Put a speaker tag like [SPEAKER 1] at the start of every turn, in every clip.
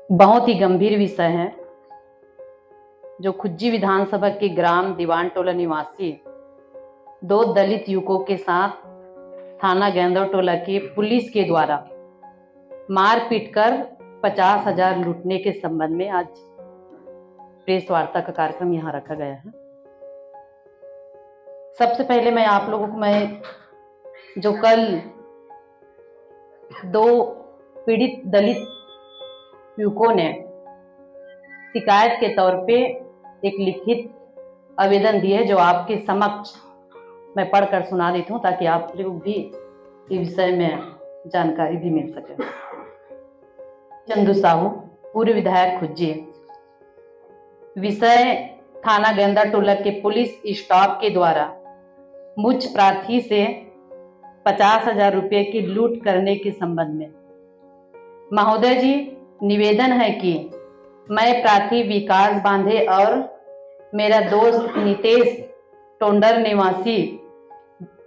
[SPEAKER 1] बहुत ही गंभीर विषय है जो खुज्जी विधानसभा के ग्राम दीवान टोला निवासी दो दलित युवकों के साथ थाना गेंदौर टोला की पुलिस के द्वारा मारपीट कर 50,000 लूटने के संबंध में आज प्रेस वार्ता का कार्यक्रम यहाँ रखा गया है। सबसे पहले मैं आप लोगों को जो कल दो पीड़ित दलित युवकों ने शिकायत के तौर पे एक लिखित आवेदन दिए जो आपके समक्ष मैं पढ़कर सुना देती हूँ ताकि आप लोग भी इस विषय में जानकारी भी मिल सके। चंदू साहू, पूर्व विधायक खुज्जी। विषय थाना गेंदौर टोला के पुलिस स्टाफ के द्वारा मुझ प्रार्थी से 50,000 रुपये की लूट करने के संबंध में। महोदय जी, निवेदन है कि मैं प्रार्थी विकास बांधे और मेरा दोस्त नितेश टोंडर निवासी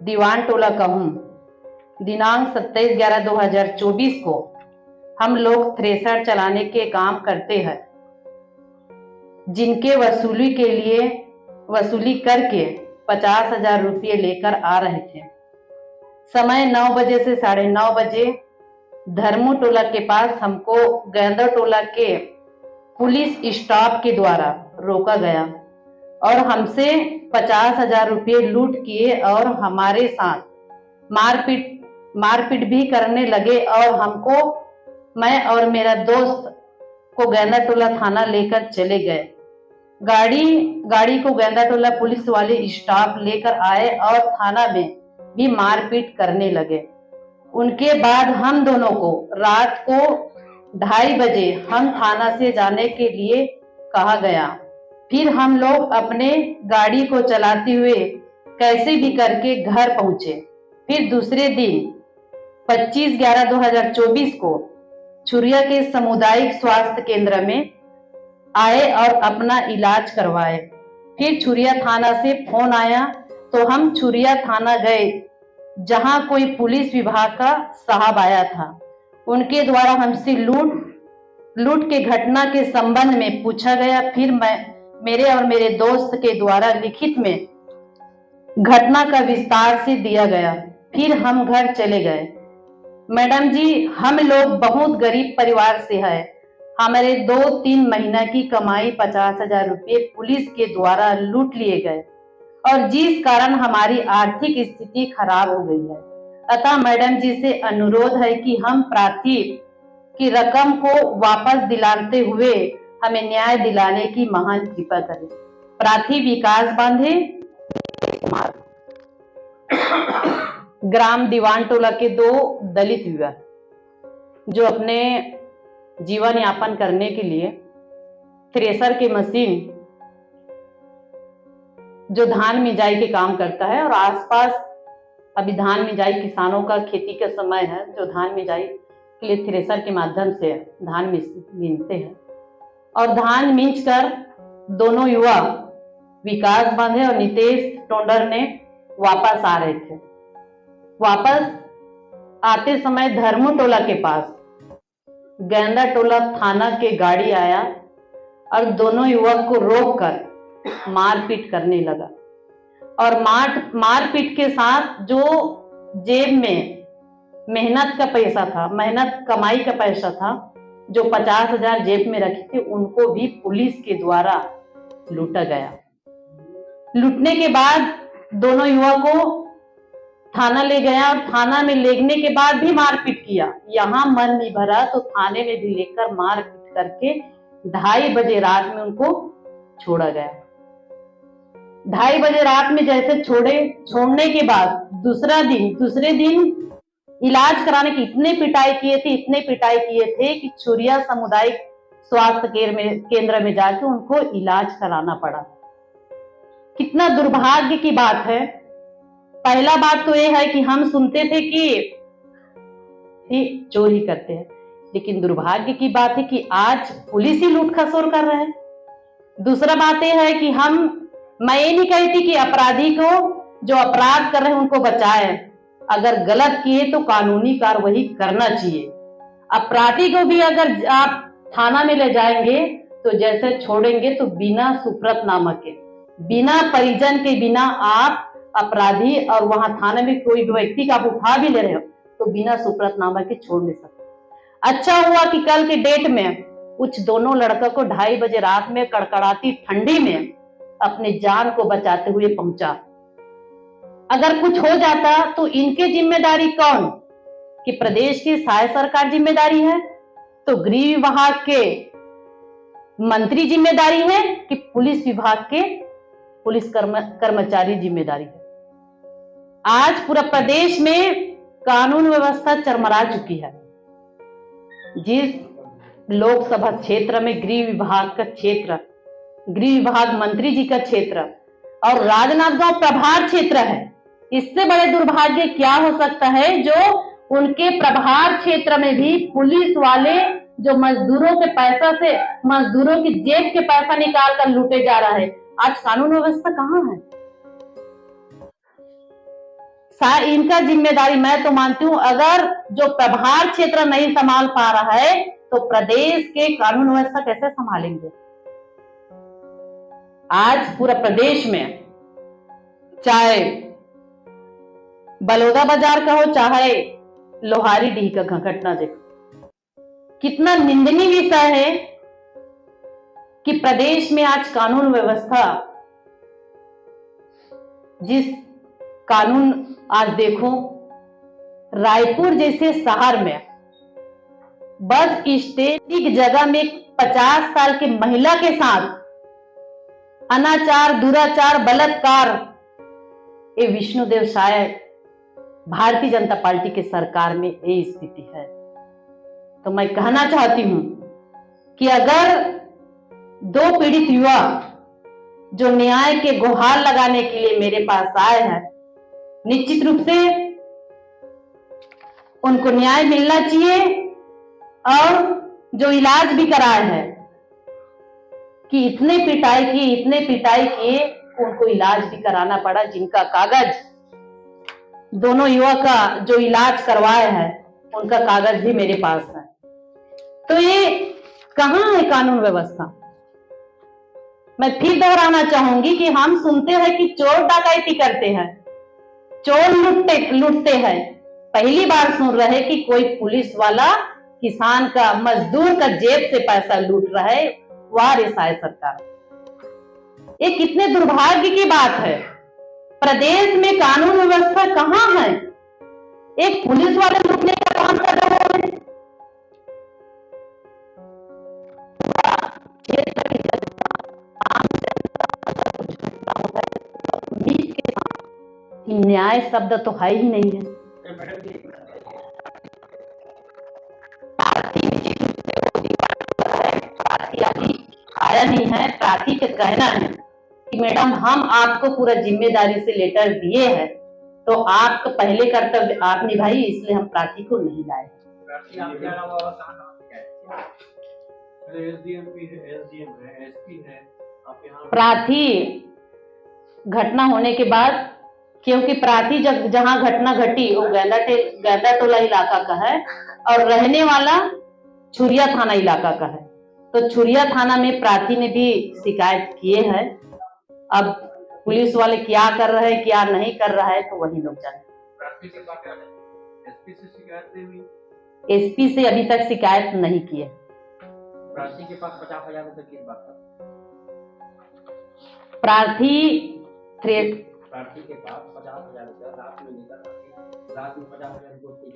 [SPEAKER 1] दीवान टोला का हूँ। दिनांक 27/11/2024 को हम लोग थ्रेसर चलाने के काम करते हैं, जिनके वसूली करके 50,000 रुपये लेकर आ रहे थे। समय 9 बजे से 9:30 बजे धर्मू टोला के पास हमको गेंदौर टोला के पुलिस स्टाफ के द्वारा रोका गया और हमसे 50,000 रुपये लूट किए और हमारे साथ मारपीट भी करने लगे और मैं और मेरा दोस्त को गेंदौर टोला थाना लेकर चले गए। गाड़ी को गेंदौर टोला पुलिस वाले स्टाफ लेकर आए और थाना में भी मारपीट करने लगे। उनके बाद हम दोनों को रात को 2:30 बजे हम थाना से जाने के लिए कहा गया। फिर हम लोग अपने गाड़ी को चलाते हुए कैसे भी करके घर पहुंचे। फिर दूसरे दिन 25/11/2024 को छुरिया के सामुदायिक स्वास्थ्य केंद्र में आए और अपना इलाज करवाए। फिर छुरिया थाना से फोन आया तो हम छुरिया थाना गए, जहां कोई पुलिस विभाग का साहब आया था। उनके द्वारा हमसे लूट के घटना के संबंध में पूछा गया। फिर मेरे और मेरे दोस्त के द्वारा लिखित में घटना का विस्तार से दिया गया। फिर हम घर चले गए। मैडम जी, हम लोग बहुत गरीब परिवार से है। हमारे 2-3 महीना की कमाई 50,000 रुपये पुलिस के द्वारा लूट लिए गए और जिस कारण हमारी आर्थिक स्थिति खराब हो गई है। अतः मैडम जी से अनुरोध है कि हम प्रार्थी की रकम को वापस दिलाते हुए हमें न्याय दिलाने की महान कृपा करें। प्रार्थी विकास बांधे, ग्राम दीवान टोला के 2 दलित युवक जो अपने जीवन यापन करने के लिए थ्रेसर की मशीन जो धान मिजाई के काम करता है और आसपास अभी धान मिजाई किसानों का खेती का समय है, जो धान मिजाई के लिए थ्रेसर के माध्यम से धान बीनते हैं और धान मिंच कर दोनों युवा विकास बांधे और नितेश टोंडर ने वापस आ रहे थे। वापस आते समय धर्मू टोला के पास गेंदौर टोला थाना के गाड़ी आया और दोनों युवक को रोककर मारपीट करने लगा और मारपीट के साथ जो जेब में मेहनत कमाई का पैसा था, जो 50,000 जेब में रखे थे, उनको भी पुलिस के द्वारा लूटा गया। लूटने के बाद दोनों युवकों को थाना ले गया और थाना में लेने के बाद भी मारपीट किया। यहाँ मन नहीं भरा तो थाने में भी लेकर मारपीट करके 2:30 बजे रात में उनको छोड़ा गया। 2:30 बजे रात में जैसे छोड़ने के बाद दूसरे दिन इलाज कराने की इतने पिटाई किए थे कि छुरिया सामुदायिक स्वास्थ्य केंद्र में जाके उनको इलाज कराना पड़ा। कितना दुर्भाग्य की बात है। पहला बात तो यह है कि हम सुनते थे कि चोरी करते हैं, लेकिन दुर्भाग्य की बात है कि आज पुलिस ही लूट खसोर कर रहे हैं। दूसरा बात यह है कि मैं ये नहीं कहती कि अपराधी को जो अपराध कर रहे हैं उनको बचाए, अगर गलत किए तो कानूनी कार्रवाई करना चाहिए। अपराधी को भी अगर आप थाना में ले जाएंगे तो जैसे छोड़ेंगे तो बिना सुप्रतनामा के, बिना परिजन के, बिना आप अपराधी और वहां थाने में कोई व्यक्ति का आप उठा भी ले रहे हो तो बिना सुप्रतनामा के छोड़ नहीं सकते। अच्छा हुआ कि कल के डेट में कुछ दोनों लड़का को 2:30 बजे रात में कड़कड़ाती ठंडी में अपने जान को बचाते हुए पहुंचा। अगर कुछ हो जाता तो इनके जिम्मेदारी कौन? कि प्रदेश की सहायक सरकार जिम्मेदारी है, तो गृह विभाग के मंत्री जिम्मेदारी है, कि पुलिस विभाग के पुलिस कर्मचारी जिम्मेदारी है। आज पूरा प्रदेश में कानून व्यवस्था चरमरा चुकी है। जिस लोकसभा क्षेत्र में गृह विभाग का क्षेत्र, गृह विभाग मंत्री जी का क्षेत्र और राजनांदगांव प्रभार क्षेत्र है, इससे बड़े दुर्भाग्य क्या हो सकता है जो उनके प्रभार क्षेत्र में भी पुलिस वाले जो मजदूरों के पैसा से, मजदूरों की जेब के पैसा निकाल कर लूटे जा रहा है। आज कानून व्यवस्था कहाँ है? इनका जिम्मेदारी मैं तो मानती हूं, अगर जो प्रभार क्षेत्र नहीं संभाल पा रहा है तो प्रदेश के कानून व्यवस्था कैसे संभालेंगे? आज पूरा प्रदेश में चाहे बलौदा बाजार का हो चाहे लोहारीडीह का घटना देखो, कितना निंदनीय विषय है कि प्रदेश में आज कानून व्यवस्था, जिस कानून आज देखो रायपुर जैसे शहर में बस स्टैंड की जगह में 50 साल की महिला के साथ अनाचार, दुराचार, बलात्कार, ये विष्णुदेव शायद भारतीय जनता पार्टी के सरकार में ये स्थिति है। तो मैं कहना चाहती हूं कि अगर 2 पीड़ित युवा जो न्याय के गुहार लगाने के लिए मेरे पास आए हैं, निश्चित रूप से उनको न्याय मिलना चाहिए और जो इलाज भी कराए हैं कि इतने पिटाई किए उनको इलाज भी कराना पड़ा, जिनका कागज, दोनों युवा का जो इलाज करवाए हैं उनका कागज भी मेरे पास है। तो ये कहां है कानून व्यवस्था? मैं फिर दोहराना चाहूंगी कि हम सुनते हैं कि चोर डकैती करते हैं, चोर लूटते हैं। पहली बार सुन रहे कि कोई पुलिस वाला किसान का, मजदूर का जेब से पैसा लूट रहा है। वाह रे सहायक सरकार, ये कितने दुर्भाग्य की बात है। प्रदेश में कानून व्यवस्था कहां है? एक पुलिस वाले लूटने का काम कर रहे हैं। क्षेत्र की जनता, आम जनता अगर कुछ घटना होता है तो उम्मीद के साथ न्याय शब्द तो है ही नहीं है। आया नहीं है, प्रार्थी का कहना है कि मैडम हम आपको पूरा जिम्मेदारी से लेटर दिए हैं, तो आपका पहले कर्तव्य आप निभाई, इसलिए हम प्रार्थी को नहीं लाए। प्रार्थी घटना होने के बाद, क्योंकि प्रार्थी जहां घटना घटी वो गैंदा टोला इलाका का है और रहने वाला छुरिया थाना इलाका का है, तो छुरिया थाना में प्रार्थी ने भी शिकायत किए हैं। अब पुलिस वाले क्या कर रहे हैं क्या नहीं कर रहा है तो वही लोग जाने। एसपी से अभी तक शिकायत नहीं की है।
[SPEAKER 2] प्रार्थी के पास 50,000 रुपए की बात है।
[SPEAKER 1] प्रार्थी
[SPEAKER 2] के पास 50,000 रुपए रात में निकल, रात में 50,000 रुपए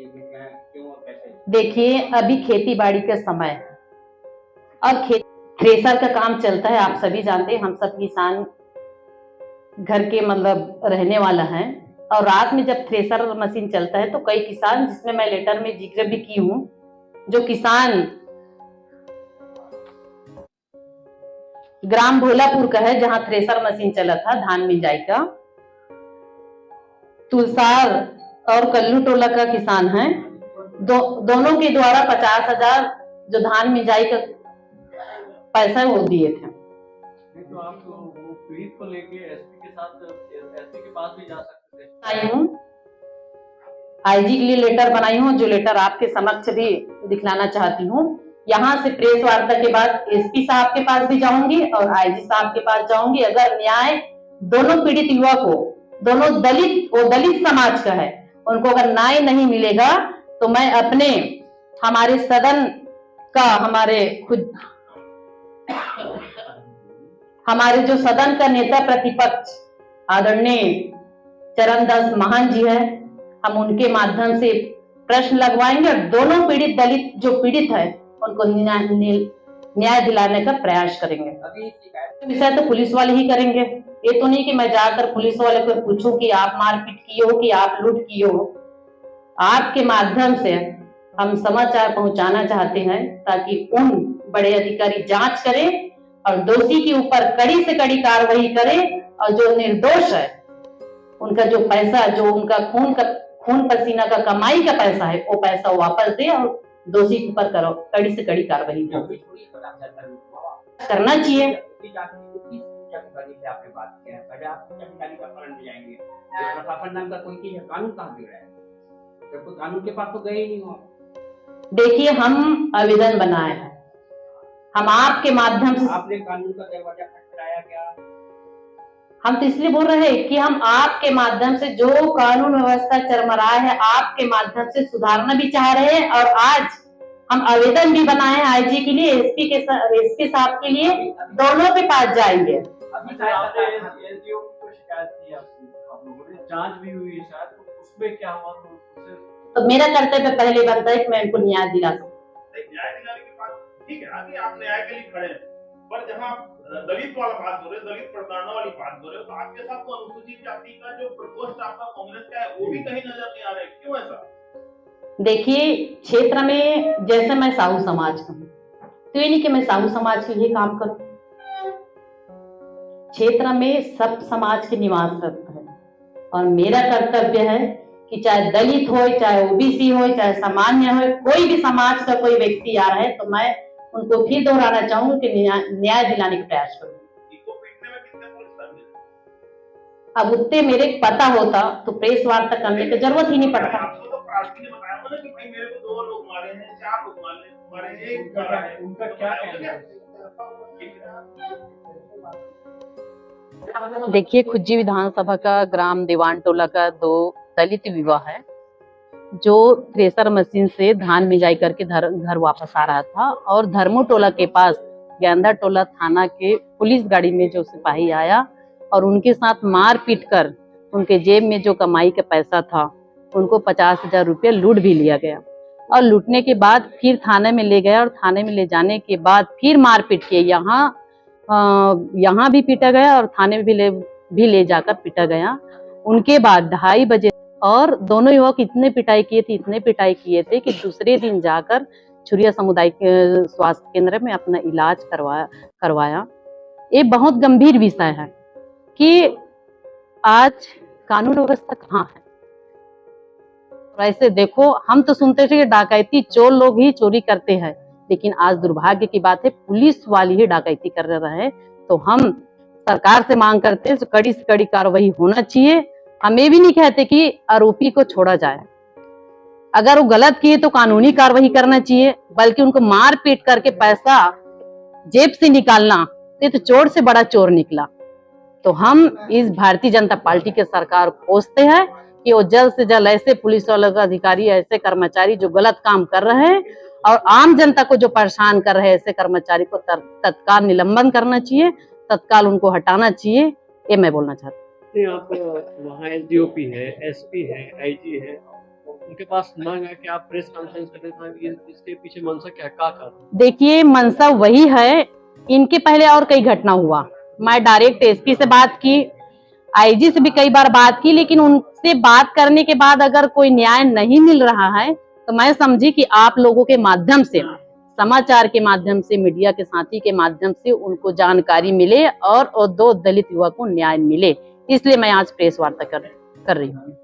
[SPEAKER 2] क्यों और कैसे?
[SPEAKER 1] देखिए अभी खेती बाड़ी का समय है और थ्रेसर का काम चलता है, आप सभी जानते हैं, हम सब किसान घर के मतलब रहने वाला हैं। और रात में जब थ्रेसर मशीन चलता है तो कई किसान, जिसमें मैं लेटर में जिक्र भी की हूं, जो किसान ग्राम भोलापुर का है जहां थ्रेसर मशीन चला था धान मिंजाई का, तुलसार और कल्लू टोला का किसान है, दोनों के द्वारा 50,000 जो धान मिंजाई का पैसा वो दिए थे।
[SPEAKER 2] तो आप वो पीड़ित को लेके एसपी के साथ, एसपी के पास भी जा सकते थे।
[SPEAKER 1] आई हूँ, आईजी के लिए लेटर बनाई हूँ, जो लेटर आपके समक्ष भी दिखलाना चाहती हूँ। यहाँ से प्रेस वार्ता के बाद एसपी साहब के पास भी जाऊंगी और आईजी साहब के पास जाऊंगी। अगर न्याय दोनों पीड़ित युवा को, दोनों दलित समाज का है, उनको अगर न्याय नहीं मिलेगा तो मैं अपने हमारे सदन का हमारे जो सदन का नेता प्रतिपक्ष आदरणीय चरणदास महान जी है, हम उनके माध्यम से प्रश्न लगवाएंगे और दोनों पीड़ित दलित जो पीड़ित है उनको न्याय दिलाने का प्रयास करेंगे।
[SPEAKER 2] अभी शिकायत
[SPEAKER 1] विषय तो पुलिस वाले ही करेंगे। ये तो नहीं कि मैं जाकर पुलिस वाले को पूछूं कि आप मारपीट किए हो कि आप लूट किए हो। आपके माध्यम से हम समाचार पहुंचाना चाहते हैं ताकि उन बड़े अधिकारी जांच करें और दोषी के ऊपर कड़ी से कड़ी कार्रवाई करें और जो निर्दोष है उनका जो पैसा, जो उनका खून पसीना का कमाई का पैसा है, वो पैसा वापस दे और दोषी के ऊपर करो कड़ी से कड़ी कार्रवाई करना चाहिए।
[SPEAKER 2] आपने बात किया है, प्रशासन नाम का कोई चीज है, कानून कहाँ दे रहा है? जब कोई कानून के पास तो गए ही नहीं हो।
[SPEAKER 1] देखिए, हम आवेदन बनाए हैं, हम आपके माध्यम से,
[SPEAKER 2] आपने कानून का दरवाजा खटखटाया क्या?
[SPEAKER 1] हम तो इसलिए बोल रहे हैं कि हम आपके माध्यम से जो कानून व्यवस्था चरमराया है, आपके माध्यम से सुधारना भी चाह रहे हैं और आज हम आवेदन भी बनाए हैं आईजी के लिए, एसपी साहब के लिए, दोनों के पास जाएंगे।
[SPEAKER 2] अभी एसडीओ को शिकायत की आप लोगों ने, जांच भी हुई है शायद, तो उसमें क्या हुआ?
[SPEAKER 1] तो मेरा कर्तव्य पहले बनता है कि मैं उनको न्याय दिला सकूं।
[SPEAKER 3] न्याय दिलाने के बाद ठीक है, अभी आप न्याय के लिए खड़े हैं, पर जहाँ दलित वाला बात हो रहे, दलित प्रताड़ना वाली बात हो रहे, तो आपके साथ तो अनुसूचित जाति का जो प्रकोष्ठ आपका कांग्रेस का है वो भी कहीं नजर नहीं आ रहा है, क्यों ऐसा?
[SPEAKER 1] देखिए, क्षेत्र में जैसे मैं साहू समाज का हूँ, तो ये नहीं कि मैं साहू समाज के लिए काम करूं। क्षेत्र में सब समाज के निवास रहते हैं और मेरा कर्तव्य है कि चाहे दलित हो, चाहे ओबीसी हो, चाहे सामान्य हो, कोई भी समाज का कोई व्यक्ति आ रहा है तो मैं उनको फिर दोहराना चाहूंगी कि न्याय दिलाने का प्रयास करूंगी। अब उतने मेरे पता होता तो प्रेस वार्ता करने की जरूरत ही नहीं पड़ता।
[SPEAKER 3] आपको तो पार्टी ने बताया होगा कि भाई मेरे को 2 लोग मारे हैं, 4 लोग मारे हैं, एक मारा है,
[SPEAKER 2] उनका क्या कहना है?
[SPEAKER 1] देखिए, खुज्जी विधानसभा का ग्राम दीवान टोला का 2 दलित विवाह है जो थ्रेसर मशीन से धान मिजाई करके घर वापस आ रहा था और धर्मो टोला के पास गेंदा टोला थाना के पुलिस गाड़ी में जो सिपाही आया और उनके साथ मार पीट कर उनके जेब में जो कमाई का पैसा था उनको 50,000 रुपये लूट भी लिया गया और लूटने के बाद फिर थाने में ले गया और थाने में ले जाने के बाद फिर मारपीट किए। यहाँ भी पीटा गया और थाने में भी ले जाकर पीटा गया। उनके बाद 2:30 बजे और दोनों युवक इतने पिटाई किए थे कि दूसरे दिन जाकर छुरिया सामुदायिक स्वास्थ्य केंद्र में अपना इलाज करवाया। ये बहुत गंभीर विषय है कि आज कानून व्यवस्था कहाँ है। वैसे देखो, हम तो सुनते थे कि डकैती चोर लोग ही चोरी करते हैं, लेकिन आज दुर्भाग्य की बात है पुलिस वाली ही डकैती कर रहे हैं। तो हम सरकार से मांग करते हैं कड़ी से कड़ी कार्रवाई होना चाहिए। हम ये भी नहीं कहते कि आरोपी को छोड़ा जाए, अगर वो गलत किए तो कानूनी कार्रवाई करना चाहिए, बल्कि उनको मार पीट करके पैसा जेब से निकालना, ये तो चोर से बड़ा चोर निकला। तो हम इस भारतीय जनता पार्टी के सरकार को कोसते हैं कि वो जल्द से जल्द ऐसे पुलिस वाले अधिकारी, ऐसे कर्मचारी जो गलत काम कर रहे हैं और आम जनता को जो परेशान कर रहे हैं, ऐसे कर्मचारी को तत्काल निलंबन करना चाहिए, तत्काल उनको हटाना चाहिए। ये मैं बोलना चाहती हूँ।
[SPEAKER 4] आप वहाँ एसडीओपी है, एसपी है, आईजी है, उनके पास मांग है कि आप प्रेस कॉन्फ्रेंस करें, इसके पीछे मंशा क्या कारण?
[SPEAKER 1] देखिए, मंशा वही है, इनके पहले और कई घटना हुआ। मैं डायरेक्ट एसपी से बात की, आईजी से भी कई बार बात की, लेकिन उनसे बात करने के बाद अगर कोई न्याय नहीं मिल रहा है तो मैं समझी कि आप लोगों के माध्यम से, समाचार के माध्यम से, मीडिया के साथी के माध्यम से उनको जानकारी मिले और 2 दलित युवक को न्याय मिले, इसलिए मैं आज प्रेस वार्ता कर रही हूँ।